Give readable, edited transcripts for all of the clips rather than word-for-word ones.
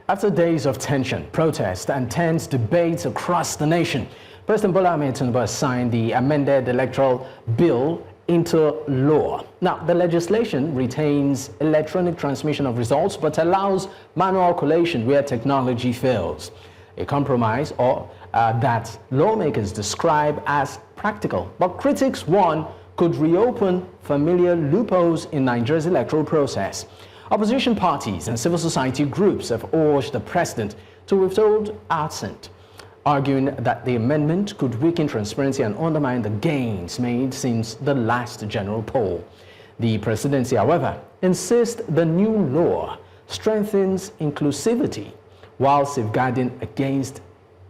After days of tension, protest, and tense debates across the nation, President Bola Tinubu has signed the amended Electoral Bill into law. Now, the legislation retains electronic transmission of results but allows manual collation where technology fails. A compromise that lawmakers describe as practical, but critics warn could reopen familiar loopholes in Nigeria's electoral process. Opposition parties and civil society groups have urged the president to withhold assent, arguing that the amendment could weaken transparency and undermine the gains made since the last general poll. The presidency, however, insists the new law strengthens inclusivity while safeguarding against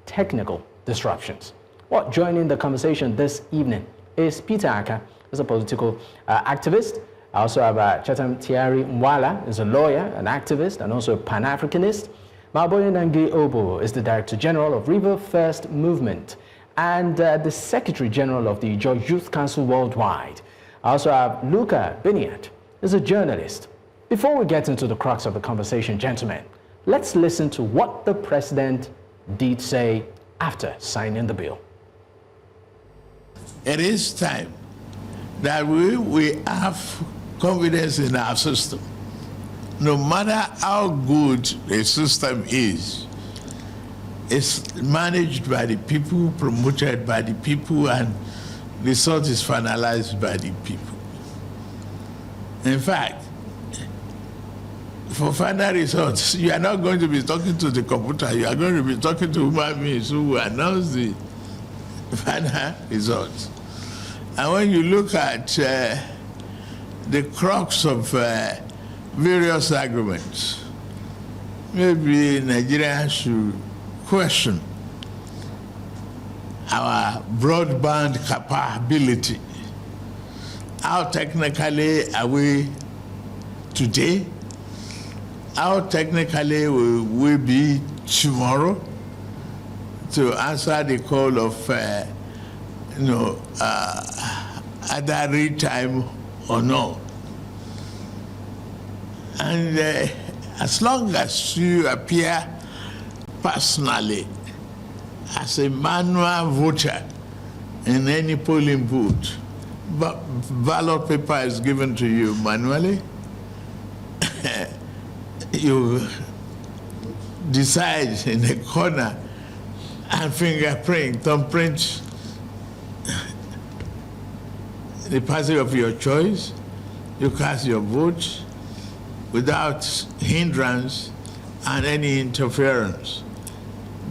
technical disruptions. Well, joining the conversation this evening is Peter Akah, who's a political activist. I also have Chetam Thierry-Nwala, is a lawyer, an activist, and also a Pan-Africanist. Maobuye Nangi is the Director General of River First Movement and the Secretary General of the George Youth Council Worldwide. I also have Luka Binniyat, is a journalist. Before we get into the crux of the conversation, gentlemen, let's listen to what the President did say after signing the bill. It is time that we have confidence in our system. No matter how good a system is, it's managed by the people, promoted by the people, and the result is finalized by the people. In fact, for final results, you are not going to be talking to the computer, you are going to be talking to human beings who will announce the final results. And when you look at the crux of various arguments, maybe Nigeria should question our broadband capability. How technically are we today? How technically will we be tomorrow to answer the call of either read time or no? And as long as you appear personally as a manual voter in any polling booth, but ballot paper is given to you manually, you decide in a corner and fingerprint, thumbprint the party of your choice, you cast your vote without hindrance and any interference.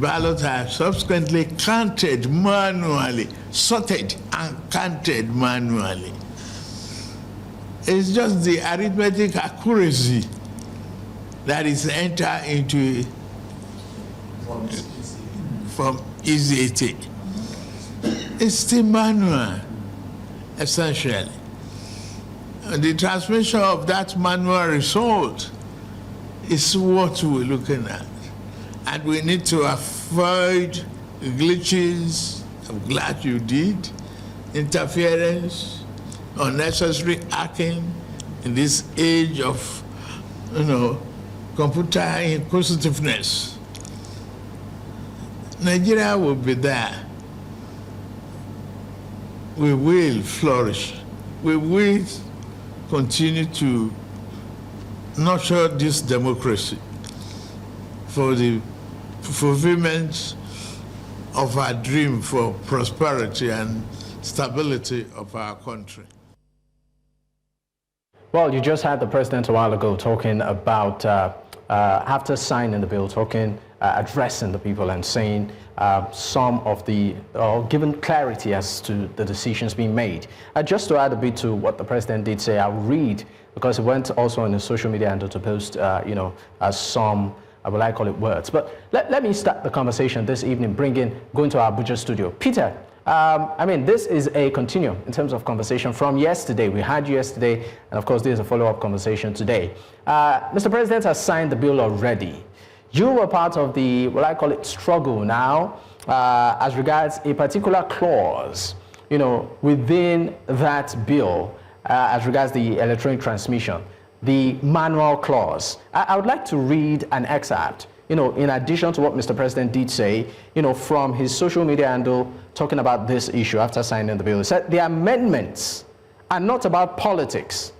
Ballots are subsequently counted manually, sorted and counted manually. It's just the arithmetic accuracy that is entered into from easy. It's still manual, essentially. The transmission of that manual result is what we're looking at. And we need to avoid glitches, I'm glad you did, interference, unnecessary hacking in this age of, computer inquisitiveness. Nigeria will be there. We will flourish. We will continue to nurture this democracy for the fulfillment of our dream for prosperity and stability of our country. Well, you just had the president a while ago talking about, after signing the bill, addressing the people and saying some of the, given clarity as to the decisions being made. Just to add a bit to what the president did say, I'll read, because it went also on the social media and to post, some, will I call it words. But let me start the conversation this evening, going to our Abuja studio. Peter, this is a continuum in terms of conversation from yesterday. We had you yesterday, and of course, there's a follow-up conversation today. Mr. President has signed the bill already. You were part of the, will I call it, struggle now, as regards a particular clause, within that bill, as regards the electronic transmission, the manual clause. I would like to read an excerpt in addition to what Mr. President did say, from his social media handle talking about this issue after signing the bill. He said the amendments are not about politics.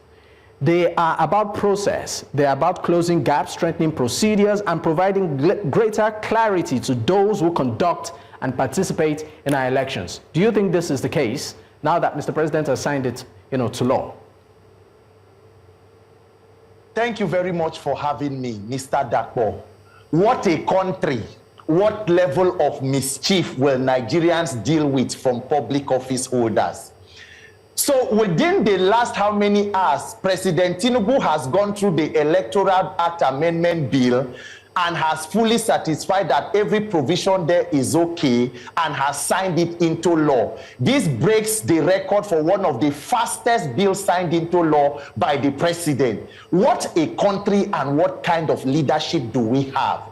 They are about process. They are about closing gaps, strengthening procedures, and providing greater clarity to those who conduct and participate in our elections. Do you think this is the case now that Mr. President has signed it, to law? Thank you very much for having me, Mr. Dakpo. What a country. What level of mischief will Nigerians deal with from public office holders? So within the last how many hours, President Tinubu has gone through the Electoral Act Amendment Bill and has fully satisfied that every provision there is okay and has signed it into law. This breaks the record for one of the fastest bills signed into law by the president. What a country and what kind of leadership do we have?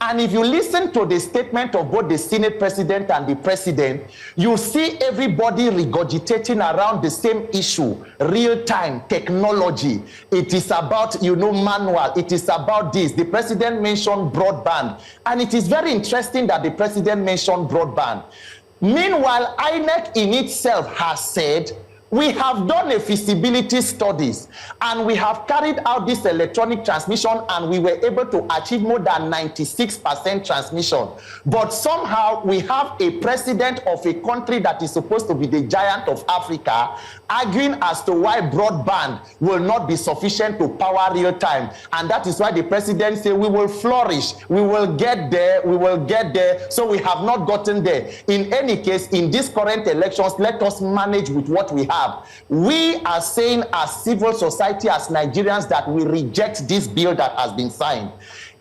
And if you listen to the statement of both the Senate president and the president, you see everybody regurgitating around the same issue, real-time technology. It is about, manual. It is about this. The president mentioned broadband. And it is very interesting that the president mentioned broadband. Meanwhile, INEC in itself has said, we have done a feasibility studies and we have carried out this electronic transmission and we were able to achieve more than 96% transmission. But somehow we have a president of a country that is supposed to be the giant of Africa arguing as to why broadband will not be sufficient to power real time. And that is why the president said we will flourish, we will get there, we will get there. So we have not gotten there. In any case, in these current elections, let us manage with what we have. We are saying as civil society, as Nigerians, that we reject this bill that has been signed.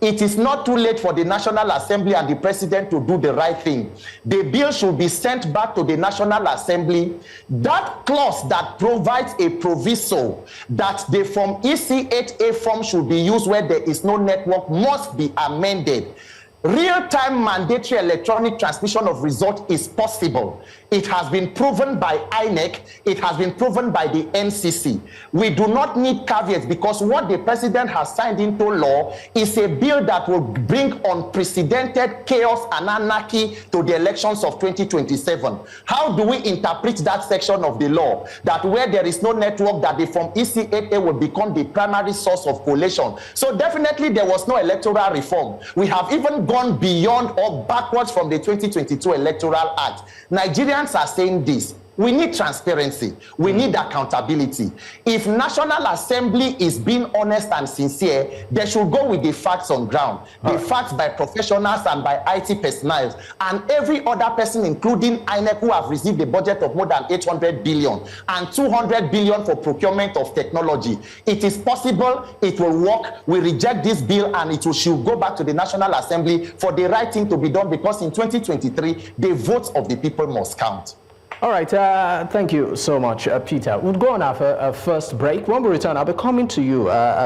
It is not too late for the National Assembly and the President to do the right thing. The bill should be sent back to the National Assembly. That clause that provides a proviso that the Form EC8A form should be used where there is no network must be amended. Real-time mandatory electronic transmission of results is possible. It has been proven by INEC. It has been proven by the NCC. We do not need caveats because what the president has signed into law is a bill that will bring unprecedented chaos and anarchy to the elections of 2027. How do we interpret that section of the law? That where there is no network, that the Form EC8A will become the primary source of collation. So definitely there was no electoral reform. We have even gone beyond or backwards from the 2022 Electoral Act. Nigerians are saying this. We need transparency. We need accountability. If National Assembly is being honest and sincere, they should go with the facts on ground. The facts by professionals and by IT personnel and every other person, including INEC, who have received a budget of more than 800 billion and 200 billion for procurement of technology. It is possible. It will work. We reject this bill and it should go back to the National Assembly for the right thing to be done because in 2023, the votes of the people must count. All right, thank you so much, Peter. We'll go on our first break. When we return, I'll be coming to you,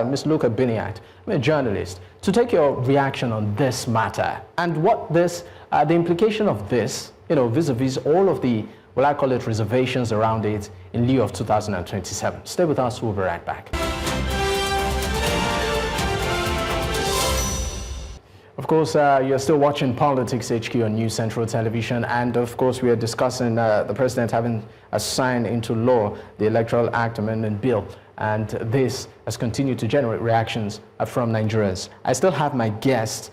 Ms. Luka Binniyat, I'm a journalist, to take your reaction on this matter and what this, the implication of this, vis-a-vis all of the, well, I call it reservations around it in lieu of 2027. Stay with us, we'll be right back. Of course, you're still watching Politics HQ on News Central Television, and of course we are discussing the president having signed into law the Electoral Act Amendment Bill, and this has continued to generate reactions from Nigerians. I still have my guest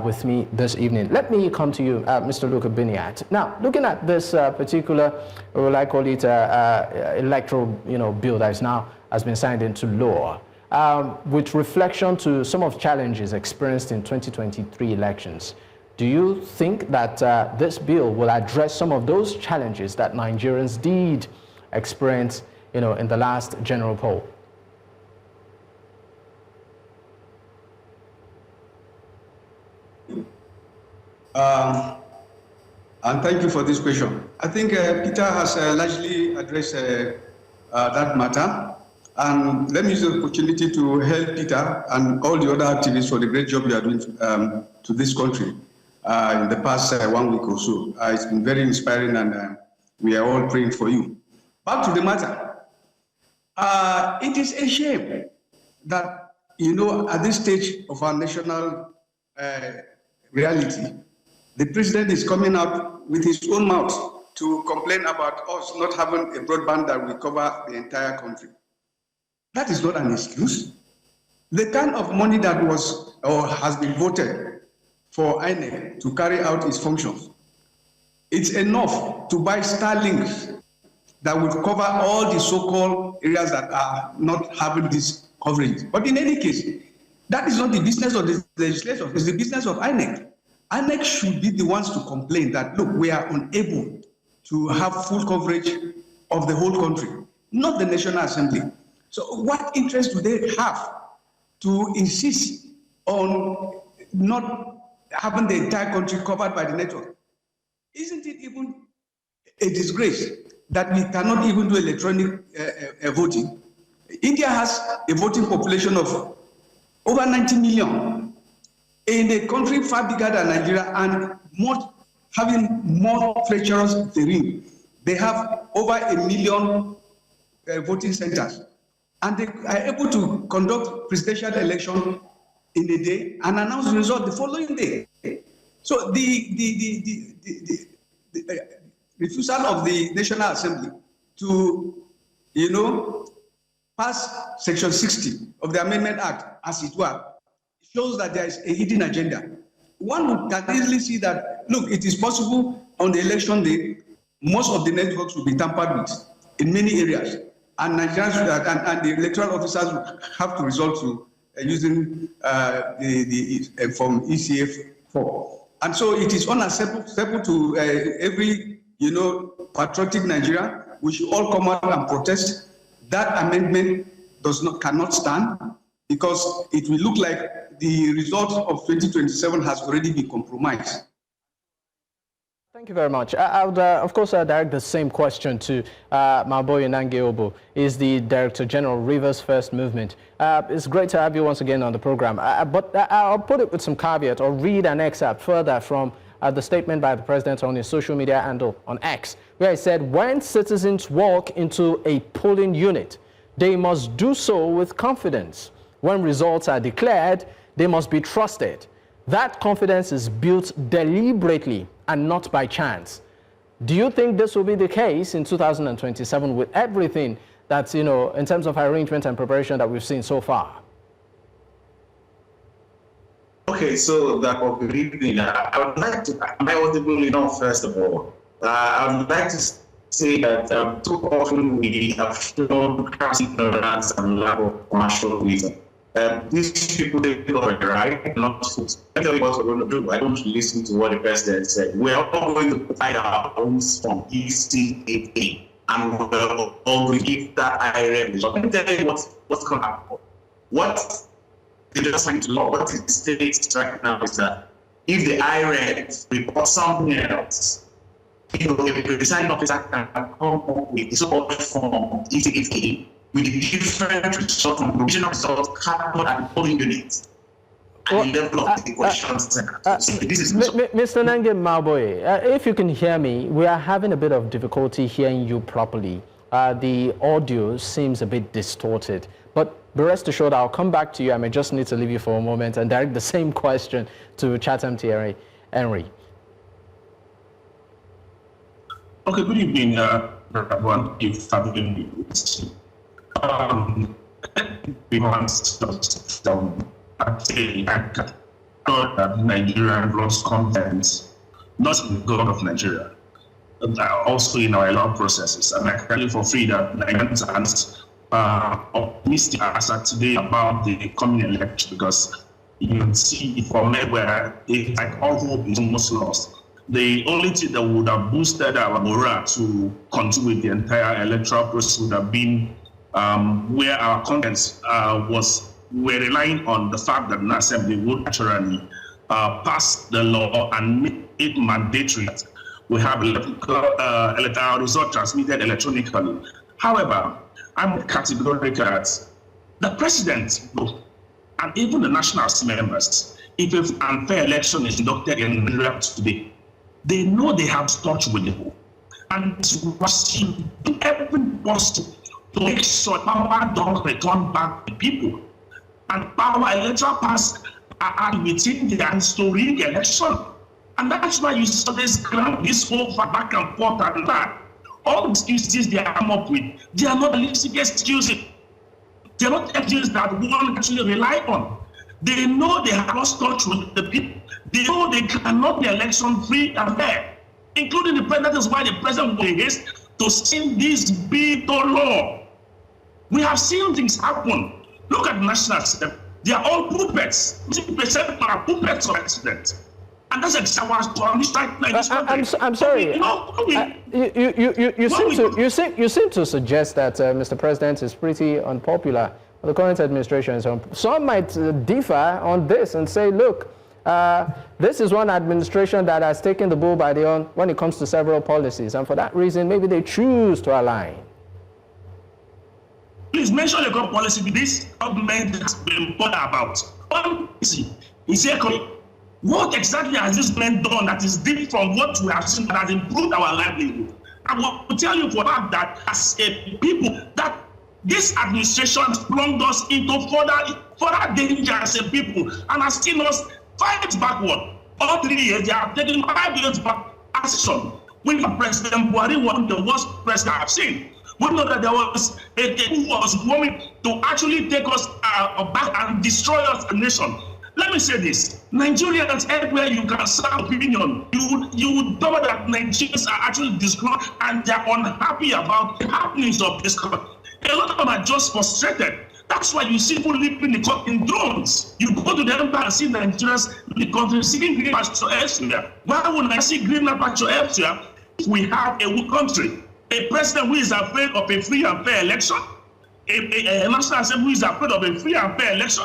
with me this evening. Let me come to you, Mr. Luka Binniyat. Now, looking at this particular, well, I call it electoral, bill that is now has been signed into law. With reflection to some of the challenges experienced in 2023 elections, do you think that this bill will address some of those challenges that Nigerians did experience, in the last general poll? And thank you for this question. I think Peter has largely addressed that matter. And let me use the opportunity to help Peter and all the other activists for the great job you are doing to this country in the past 1 week or so. It's been very inspiring, and we are all praying for you. Back to the matter. It is a shame that, at this stage of our national reality, the president is coming out with his own mouth to complain about us not having a broadband that will cover the entire country. That is not an excuse. The kind of money that was or has been voted for INEC to carry out its functions, it's enough to buy Starlinks that will cover all the so-called areas that are not having this coverage. But in any case, that is not the business of the legislature, it's the business of INEC. INEC should be the ones to complain that, look, we are unable to have full coverage of the whole country, not the National Assembly. So what interest do they have to insist on not having the entire country covered by the network? Isn't it even a disgrace that we cannot even do electronic voting? India has a voting population of over 90 million in a country far bigger than Nigeria and having more treacherous terrain. They have over 1 million voting centers, and they are able to conduct presidential election in a day and announce the result the following day. So the refusal of the National Assembly to, pass Section 60 of the Amendment Act, as it were, shows that there is a hidden agenda. One can easily see that, look, it is possible on the election day, most of the networks will be tampered with in many areas, and Nigerians and the electoral officers will have to resort to using the from ECF4. And so it is unacceptable to every, patriotic Nigerian. We should all come out and protest. That amendment cannot stand, because it will look like the result of 2027 has already been compromised. Thank you very much. I would, of course, direct the same question to Maobuye Nangi, is the Director General, Rivers First Movement. It's great to have you once again on the program, but I'll put it with some caveat or read an excerpt further from the statement by the President on his social media handle on X, where he said, when citizens walk into a polling unit, they must do so with confidence. When results are declared, they must be trusted. That confidence is built deliberately and not by chance. Do you think this will be the case in 2027 with everything that's, in terms of arrangement and preparation that we've seen so far? Okay, so that good evening. I would like to, am I audible enough, first of all? I would like to say that too often we have shown crass ignorance and lack of commercial reason. These people, they feel right, not to tell you what we're going to do. I don't listen to what the president said. We're all going to provide our own from ECAA, and we're all going to give that IRM. So let me tell you what's going to happen. What they just went to law, what it states right now is that if the IRM reports something else, if the presiding officer can come up with the so-called form ECAA, with the different results from provisional results, cardboard and polling units, and the level of the coalition center. Mr. Nangi Maobuye, if you can hear me, we are having a bit of difficulty hearing you properly. The audio seems a bit distorted, but be rest assured I'll come back to you. I may just need to leave you for a moment and direct the same question to Chetam Thierry-Nwala. Okay, good evening, everyone. If having me. We want to say that Nigeria lost confidence, not in the government of Nigeria, but also in our electoral processes. And I can tell you for free that Nigerians are optimistic as of today about the coming election, because you see from where all hope is almost lost. The only thing that would have boosted our morale to continue with the entire electoral process would have been where our contents were relying on the fact that the Assembly would naturally pass the law and make it mandatory. We have electoral results transmitted electronically. However, I'm categorical that the President and even the National Assembly members, if an unfair election is conducted in Nigeria today, they know they have touch with the people, and must do everything possible to make sure power don't return back to people. And power, electoral are within the hands to rig election. And that's why you saw this whole back and forth and that. All the excuses they come up with, they are not realistic excuses. They are not excuses that one can actually rely on. They know they have lost touch with the people. They know they cannot be election free and fair, including the president. That's why the president will haste to send this bill to law. We have seen things happen. Look at the national system. They are all puppets. 50% are puppets of president. And that's exactly what I'm sorry. You seem to suggest that Mr. President is pretty unpopular. The current administration is unpopular. Some might differ on this and say, look, this is one administration that has taken the bull by the horn when it comes to several policies, and for that reason, maybe they choose to align. Please mention the government policy this government has been bothered about. One policy is economy. What exactly has this man done that is different from what we have seen that has improved our livelihood? I want to tell you for that as a people that this administration has plunged us into further danger as a people and has seen us fight backward. All 3 years, they have taken 5 years back action. When President Buhari was the worst president I've seen. We know that there was a who was going to actually take us back and destroy us as a nation. Let me say this: Nigerians, everywhere you can sound opinion, you would know that Nigerians are actually disgruntled and they are unhappy about the happenings of this country. A lot of them are just frustrated. That's why you see people living in drones. You go to the empire and see Nigerians in the country seeking green pasture elsewhere. Why would I see green pasture elsewhere if we have a weak country? A president who is afraid of a free and fair election? A national assembly who is afraid of a free and fair election?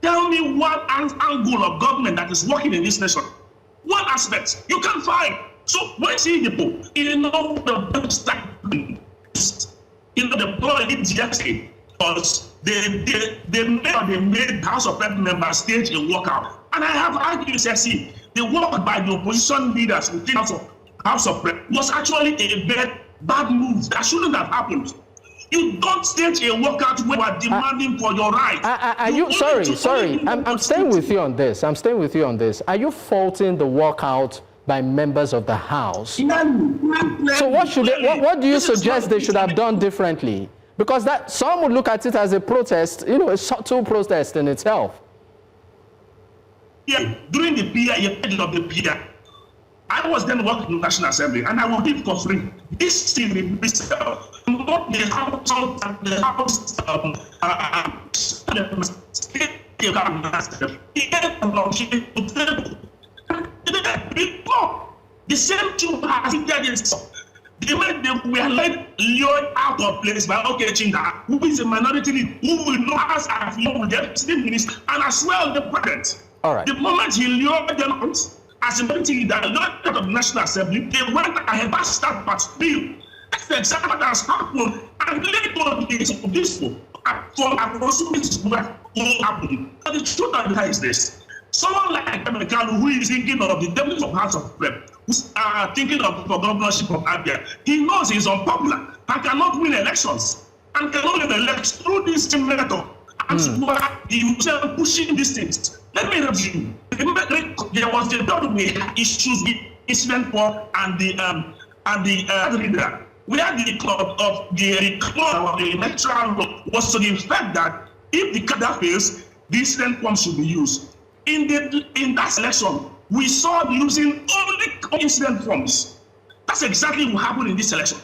Tell me one angle of government that is working in this nation. One aspect you can find. So when see the people, the politics yesterday, because they made House of Rep members stage a walkout. And I have argued, see, the work by the opposition leaders within House of Rep was actually a very bad move that shouldn't have happened. You don't stage a walkout when you are demanding for your rights. I'm staying with you on this. Are you faulting the walkout by members of the House? So what do you suggest they should have done differently? Because that some would look at it as a protest, a subtle protest in itself. Yeah, during the period of the period, I was then working in the National Assembly, and I will give for free. This thing in itself, not the House and the House the same thing has hindered itself. They were lured out of place by Chinda, who is a minority leader, who will not as along with the President Minister and as well the President. All right. The moment he lured them out, as a minority leader, not of the National Assembly, they went ahead and started part bill. That's the exact what has happened. And later this from approximately what will happen. But the truth of it is this: someone like Akah, who is thinking of the deputy of House of Rep, who's thinking of the governorship of Abia, he knows he's unpopular and cannot win elections and cannot win elections through this same method. And so the pushing these things. Let me review. There was the double issues with incident form and the leader. Where the club of the electoral law was to the effect that if the candidate fails, the incident form should be used. In that selection, we saw using only incident forms. That's exactly what happened in this election.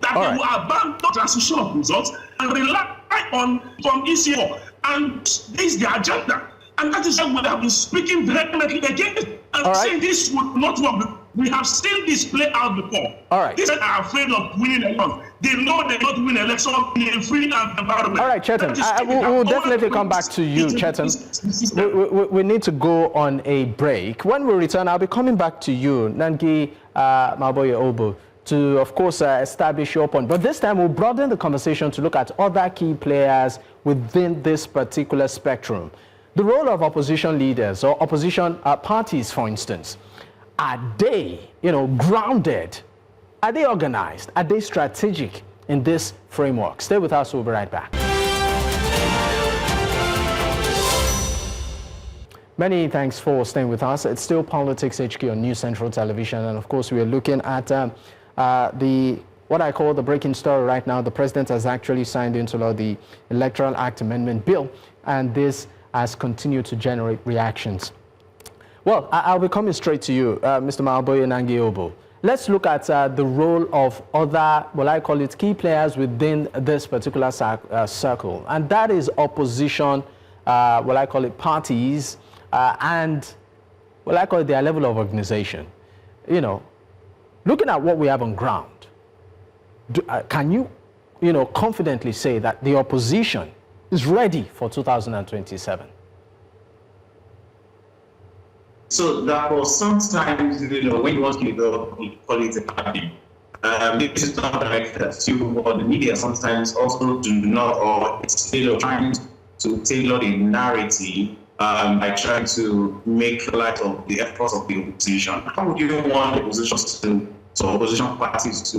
That they will abandon transition of results and rely on from ECO. And this is the agenda. And that is why we have been speaking vehemently against and saying this would not work. We have seen this play out before. All right. These are afraid of winning elections. They know they don't win elections in a free environment. All right, Chetam. We'll definitely come back to you, Chetam. We need to go on a break. When we return, I'll be coming back to you, Nangi, Maobuye Obu, to, of course, establish your point. But this time, we'll broaden the conversation to look at other key players within this particular spectrum. The role of opposition leaders or opposition parties, for instance, are they, grounded? Are they organized? Are they strategic in this framework? Stay with us. We'll be right back. Many thanks for staying with us. It's still Politics HQ on News Central Television, and of course we are looking at what I call the breaking story right now. The president has actually signed into law the Electoral Act Amendment Bill, and this has continued to generate reactions. Well, I'll be coming straight to you, Mr. Maobuye and Nangi. Let's look at the role of other, well, I call it key players within this particular circle, and that is opposition, well, I call it parties, and, well, I call it their level of organization. You know, looking at what we have on ground, can you, confidently say that the opposition is ready for 2027? So that was sometimes, when you want to go, you call it a party. This is not directed at you, or the media sometimes also do not, or it's trying to tailor the narrative by trying to make light of the efforts of the opposition. How would you want the opposition opposition parties to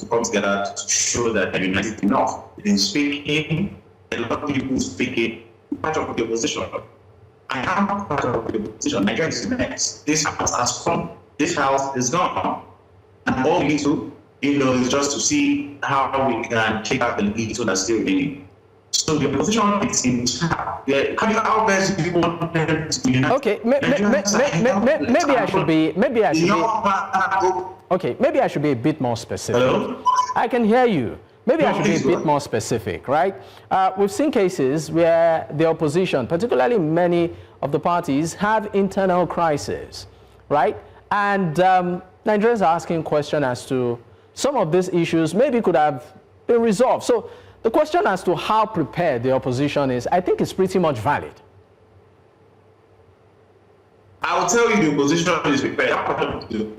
come together to show that they're united enough? In speaking, a lot of people speaking, part of the opposition. I am part of the opposition. Nigeria is next. This house has come. This house is gone. And all we need to, is just to see how we can take out the veto that's still remaining. So the opposition is in charge. How best do you want them to be united? Okay, maybe I should be a bit more specific. Hello? I can hear you. Maybe I should be a bit more specific, right? We've seen cases where the opposition, particularly many of the parties, have internal crises, right? And Nigerians are asking questions as to some of these issues maybe could have been resolved. So the question as to how prepared the opposition is, I think is pretty much valid. I will tell you the opposition is prepared. You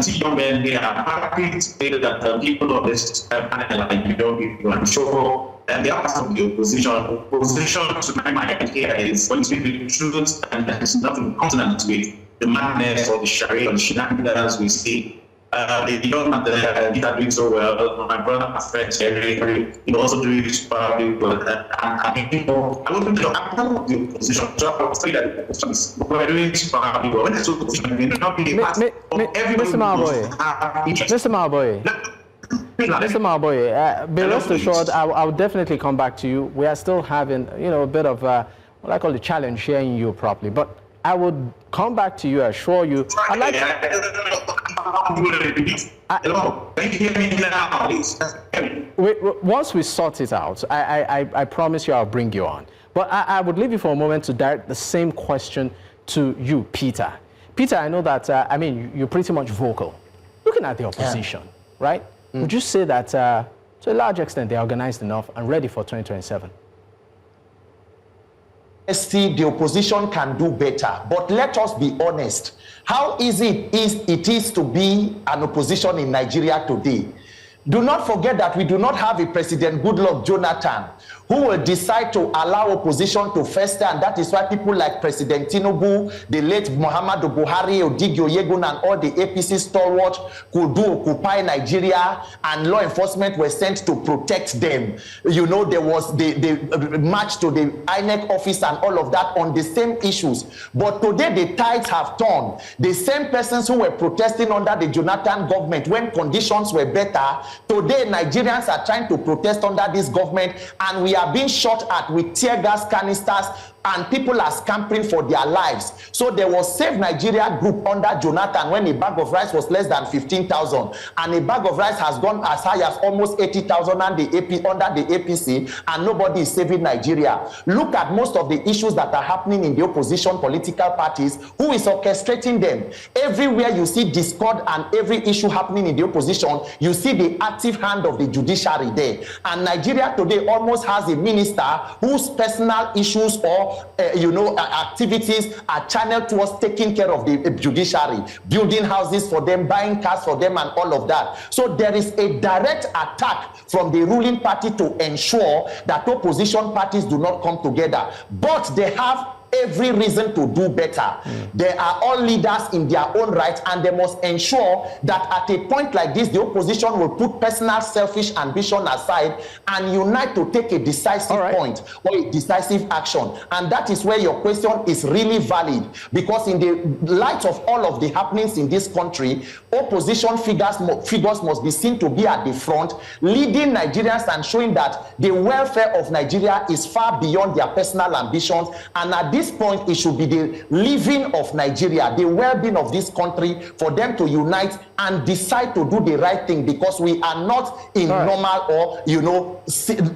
see young men, they are happy to say that people of this panel like young people, I'm sure, and they are part of the opposition. Opposition, to my mind here, is going to be the truth, and there's nothing consonant to it. The madness or the charade or the shenanigans we see. The young man that are doing so well, my brother, my friend, Terry, also doing super well. I wouldn't know, I'm part of the opposition, so I would say that the opposition is doing super well. When I say opposition, it may not be a part of everybody. Mr. Maobuye, be rest assured, I will definitely come back to you. We are still having, a bit of what I call the challenge hearing you properly, but I would come back to you, assure you. I'd like once we sort it out, I promise you I'll bring you on. But I would leave you for a moment to direct the same question to you, Peter. Peter, I know that, you're pretty much vocal. Looking at the opposition, right? Would you say that to a large extent they're organized enough and ready for 2027? The opposition can do better, but let us be honest. How easy it is to be an opposition in Nigeria today? Do not forget that we do not have a President Goodluck Jonathan who will decide to allow opposition to fester, and that is why people like President Tinubu, the late Muhammadu Buhari, Odigio Yegun, and all the APC stalwarts could do occupy Nigeria, and law enforcement were sent to protect them. There was the march to the INEC office and all of that on the same issues. But today the tides have turned. The same persons who were protesting under the Jonathan government when conditions were better, today Nigerians are trying to protest under this government, and we are being shot at with tear gas canisters, and people are scampering for their lives. So there was Save Nigeria group under Jonathan when a bag of rice was less than 15,000, and a bag of rice has gone as high as almost 80,000 under the APC, and nobody is saving Nigeria. Look at most of the issues that are happening in the opposition political parties. Who is orchestrating them? Everywhere you see discord and every issue happening in the opposition, you see the active hand of the judiciary there. And Nigeria today almost has a minister whose personal issues or activities are channeled towards taking care of the judiciary, building houses for them, buying cars for them, and all of that. So there is a direct attack from the ruling party to ensure that opposition parties do not come together. But they have every reason to do better. They are all leaders in their own right, and they must ensure that at a point like this, the opposition will put personal selfish ambition aside and unite to take a decisive point or a decisive action. And that is where your question is really valid, because in the light of all of the happenings in this country, opposition figures must be seen to be at the front, leading Nigerians and showing that the welfare of Nigeria is far beyond their personal ambitions. And at this point, it should be the living of Nigeria, the well-being of this country, for them to unite and decide to do the right thing, because we are not in normal or,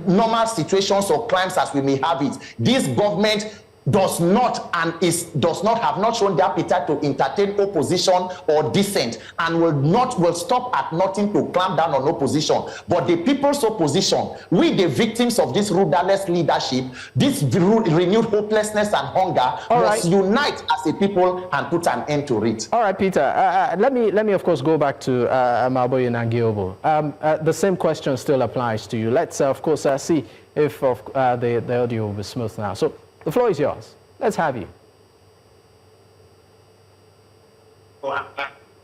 normal situations or crimes as we may have it. This government does not have not shown the appetite to entertain opposition or dissent, and will stop at nothing to clamp down on opposition. But the people's opposition, we the victims of this rudderless leadership, this renewed hopelessness and hunger, must unite as a people and put an end to it. All right, Peter. Let me of course go back to Maobuye Nangi. The same question still applies to you. Let's of course see if the audio will be smooth now. So the floor is yours. Let's have you. Well,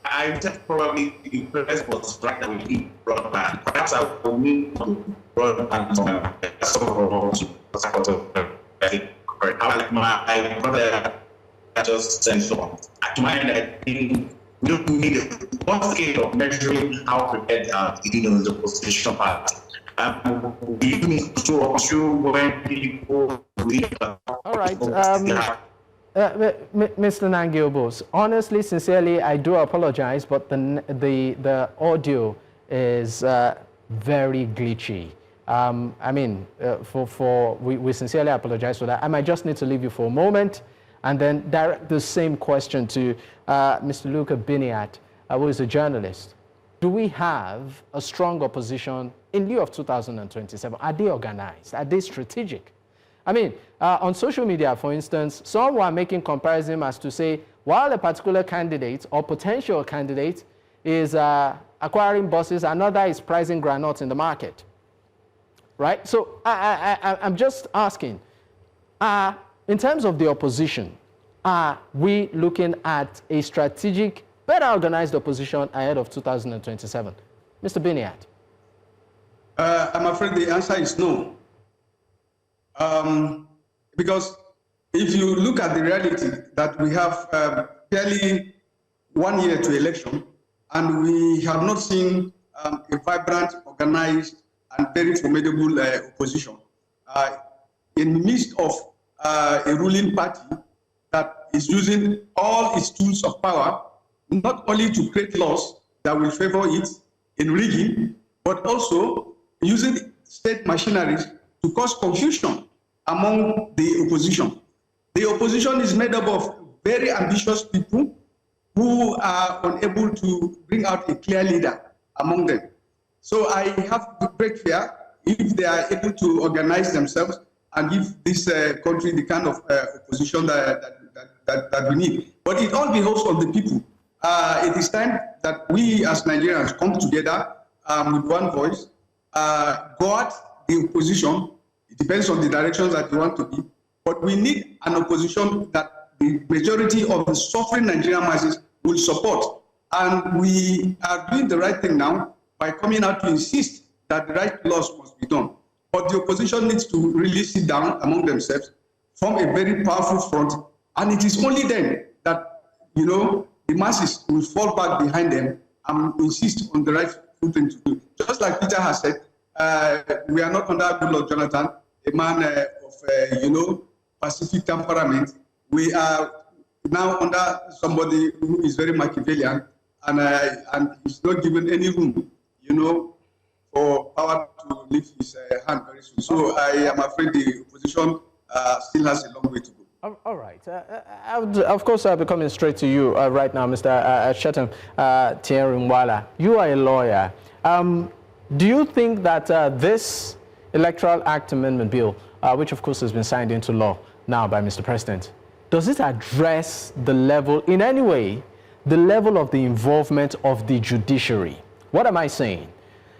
I just probably the press was right that we need broadband. Perhaps I will need broadband like my brother just sent so to mind, I think we don't need one scale of measuring how prepared the opposition party. We need to show when people leave. All right. Mr. Nangi, honestly, sincerely, I do apologize, but the audio is very glitchy. We sincerely apologize for that. I might just need to leave you for a moment and then direct the same question to Mr. Luka Binniyat, who is a journalist. Do we have a strong opposition in lieu of 2027? Are they organized? Are they strategic? On social media, for instance, some were making comparison as to say, while a particular candidate or potential candidate is acquiring buses, another is pricing granules in the market. Right? So I'm just asking, in terms of the opposition, are we looking at a strategic, better organized opposition ahead of 2027? Mr. Binniyat. I'm afraid the answer is no. Because if you look at the reality that we have barely 1 year to election, and we have not seen a vibrant, organized, and very formidable opposition in the midst of a ruling party that is using all its tools of power, not only to create laws that will favor it in rigging, but also using state machineries to cause confusion among the opposition. The opposition is made up of very ambitious people who are unable to bring out a clear leader among them. So I have great fear if they are able to organize themselves and give this country the kind of opposition that we need. But it all behoves on the people. It is time that we as Nigerians come together with one voice, go at the opposition. It depends on the directions that you want to be, but we need an opposition that the majority of the suffering Nigerian masses will support. And we are doing the right thing now by coming out to insist that the right laws must be done. But the opposition needs to really sit down among themselves, form a very powerful front, and it is only then that, the masses will fall back behind them and insist on the right thing to do. Just like Peter has said, we are not under Goodluck Jonathan, a man of, Pacific temperament. We are now under somebody who is very Machiavellian, and he's not given any room, for power to lift his hand very soon. So I am afraid the opposition still has a long way to go. All right. I would, of course, I'll be coming straight to you right now, Mr. Chetam Thierry-Nwala. You are a lawyer. Do you think that this Electoral Act Amendment Bill, which of course has been signed into law now by Mr. President, does it address the level, in any way, the level of the involvement of the judiciary? What am I saying?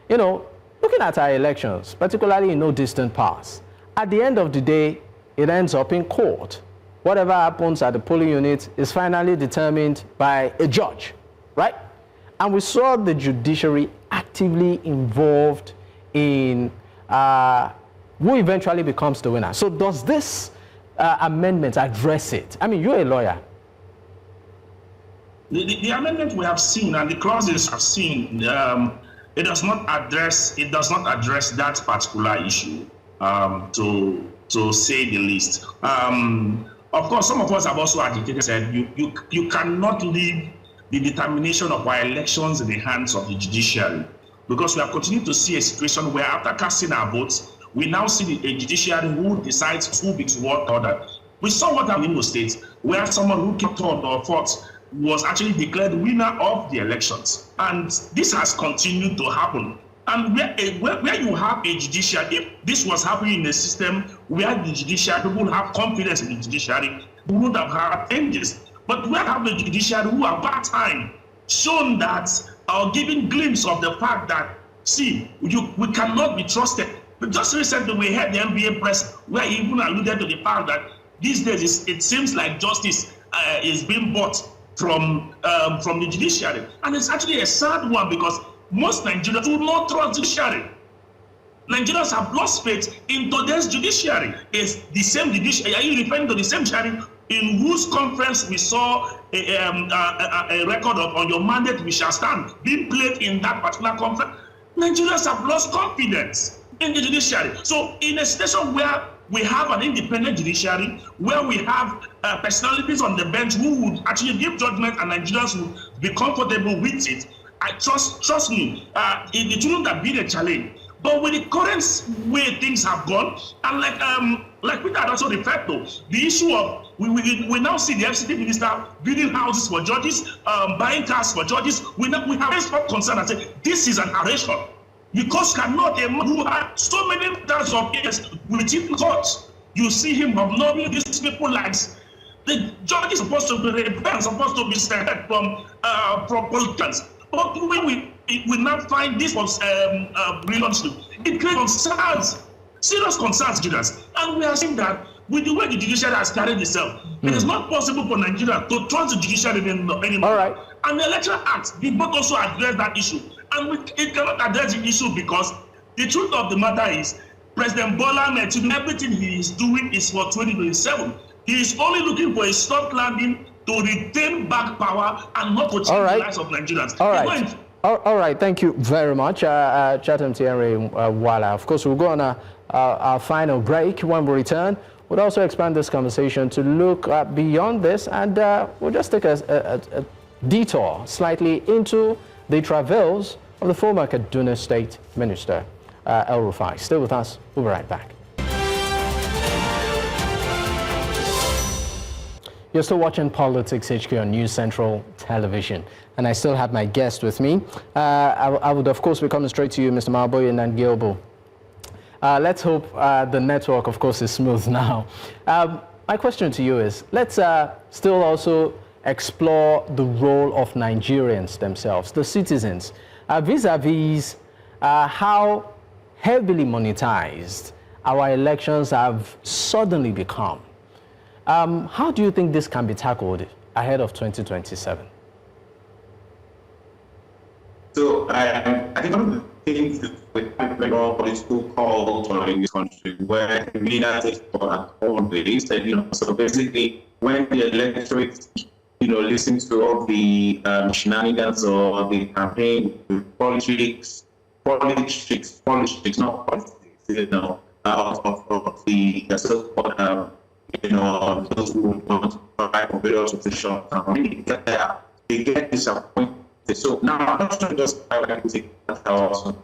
Looking at our elections, particularly in no distant past, at the end of the day, it ends up in court. whatever happens at the polling unit is finally determined by a judge, right? And we saw the judiciary actively involved in who eventually becomes the winner. So does this amendment address it? I mean, you're a lawyer. The amendment we have seen and the clauses have seen, it does not address that particular issue, to say the least. Of course, some of us have also agitated, said you cannot leave the determination of our elections in the hands of the judiciary, because we have continued to see a situation where after casting our votes, we now see a judiciary who decides who beats what order. We saw what happened in the States, where someone who came third or fourth was actually declared winner of the elections. And this has continued to happen. And where you have a judiciary, if this was happening in a system where the judiciary, people have confidence in the judiciary, we would have had changes. But we have the judiciary who have that time shown that, or giving glimpse of the fact that, see, we cannot be trusted. But just recently we heard the NBA press where he even alluded to the fact that these days it seems like justice is being bought from the judiciary. And it's actually a sad one, because most Nigerians do not trust judiciary. Nigerians have lost faith in today's judiciary. It's the same judiciary. Are you referring to the same judiciary in whose conference we saw a record of "On Your Mandate We Shall Stand" being played in that particular conference? Nigerians have lost confidence in the judiciary. So in a situation where we have an independent judiciary, where we have personalities on the bench who would actually give judgment and Nigerians would be comfortable with it, I trust me, it shouldn't have been a challenge. But with the current way things have gone, and like Peter had also referred to, the issue of we now see the FCT minister building houses for judges, buying cars for judges. We have raised concern and say this is an aberration, because cannot a man who had so many thousands of years within court, you see him observing these people like the judge is supposed to be rebelled, supposed to be separate from politicians. But when we now find this was relaunch, it creates concerns, serious concerns, Judas. And we are seeing that with the way the judiciary has carried itself, it is not possible for Nigeria to trust the judiciary anymore. All right. And the Electoral Act did not also address that issue. And it cannot address the issue because the truth of the matter is President Bola Tinubu, everything he is doing is for 2027. He is only looking for a soft landing to retain back power and not to change the lives of Nigerians. All right, thank you very much, Chetam Thierry-Nwala. Of course, we'll go on our final break. When we return, we'll also expand this conversation to look beyond this, and we'll just take a detour slightly into the travails of the former Kaduna State Minister, El-Rufai. Stay with us. We'll be right back. You're still watching Politics HQ on News Central Television, and I still have my guest with me. I would, of course, be coming straight to you, Mr. Maobuye and Nangi. Let's hope the network, of course, is smooth now. My question to you is, let's still also explore the role of Nigerians themselves, the citizens, vis-a-vis how heavily monetized our elections have suddenly become. How do you think this can be tackled ahead of 2027? So I think one of the things that we have a lot of political culture in this country, where the leaders always said, so basically when the electorate, listens to all the shenanigans or the campaign with politics, not politics, of the so-called those who want to provide for various officials, they get disappointed. So now I'm not sure just take 1,000,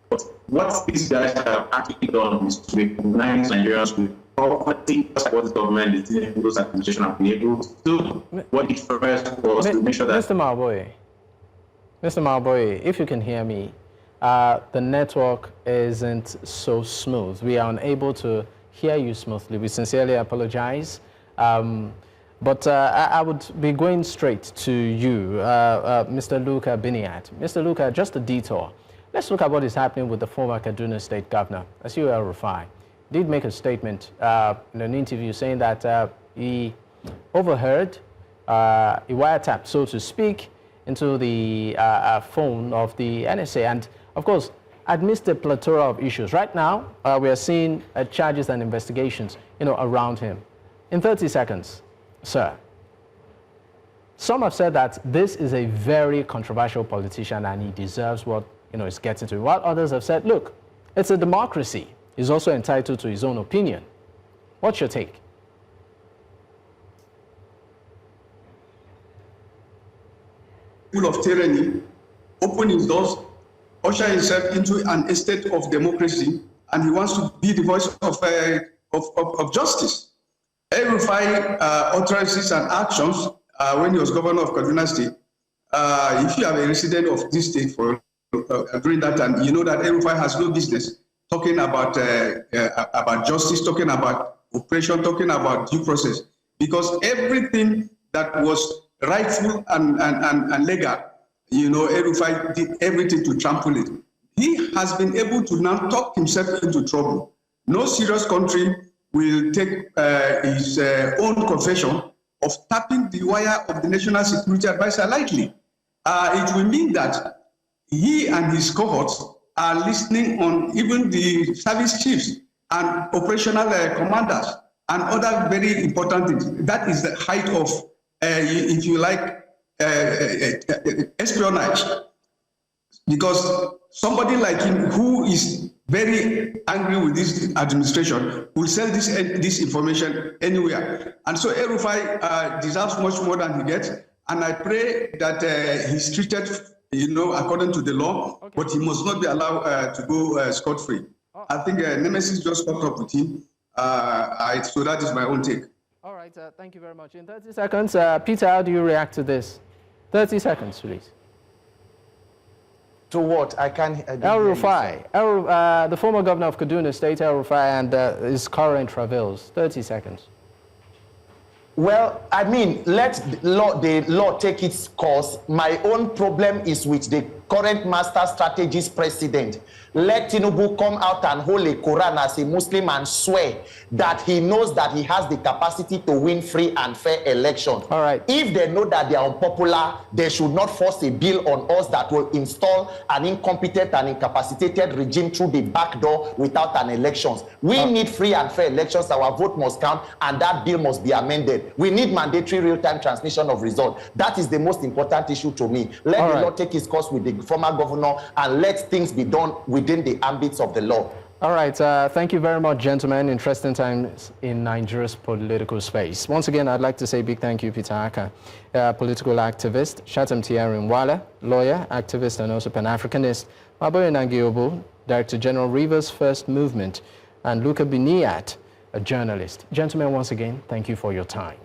but what these guys have actually done is to recognize Nigerians with poverty, just what the government is doing, those administration have been able to do. What it first was to make sure that Mr. Maobuye, if you can hear me, the network isn't so smooth. We are unable to hear you smoothly. We sincerely apologize. But I would be going straight to you, Mr. Luka Binniyat. Mr. Luka, just a detour. Let's look at what is happening with the former Kaduna State Governor, El-Rufai. Did make a statement in an interview saying that he overheard a wiretap, so to speak, into the phone of the NSA, and of course, amidst a plethora of issues. Right now, we are seeing charges and investigations, around him. In 30 seconds, sir. Some have said that this is a very controversial politician and he deserves what is getting to. While others have said, look, it's a democracy. He's also entitled to his own opinion. What's your take? Full of tyranny, open his doors, usher himself into an estate of democracy, and he wants to be the voice of justice. El-Rufai utterances and actions when he was governor of Kaduna State. If you are a resident of this state for during that time, you know that El-Rufai has no business talking about justice, talking about oppression, talking about due process, because everything that was rightful and legal, El-Rufai did everything to trample it. He has been able to now talk himself into trouble. No serious country will take his own confession of tapping the wire of the National Security Advisor lightly. It will mean that he and his cohorts are listening on even the service chiefs and operational commanders and other very important things. That is the height of, if you like, espionage. Because somebody like him who is very angry with this administration will sell this information anywhere. And so El-Rufai deserves much more than he gets. And I pray that he's treated, according to the law, okay, but he must not be allowed to go scot-free. Oh. I think Nemesis just caught up with him. So that is my own take. All right, thank you very much. In 30 seconds, Peter, how do you react to this? 30 seconds, please. To what? I can't... El-Rufai, the former governor of Kaduna State, El-Rufai, and his current travels. 30 seconds. Well, I mean, let the law take its course. My own problem is with the current master strategist president. Let Tinubu come out and hold a Quran as a Muslim and swear that he knows that he has the capacity to win free and fair elections. All right. If they know that they are unpopular, they should not force a bill on us that will install an incompetent and incapacitated regime through the back door without an elections. We need free and fair elections. Our vote must count, and that bill must be amended. We need mandatory real-time transmission of results. That is the most important issue to me. Let the law take its course with the former governor and let things be done within the ambits of the law. All right, thank you very much, gentlemen. Interesting times in Nigeria's political space. Once again, I'd like to say a big thank you, Peter Akah, political activist, Chetam Thierry-Nwala, lawyer, activist, and also Pan-Africanist, Maobuye Nangi, Director General, Rivers First Movement, and Luka Binniyat, a journalist. Gentlemen, once again, thank you for your time.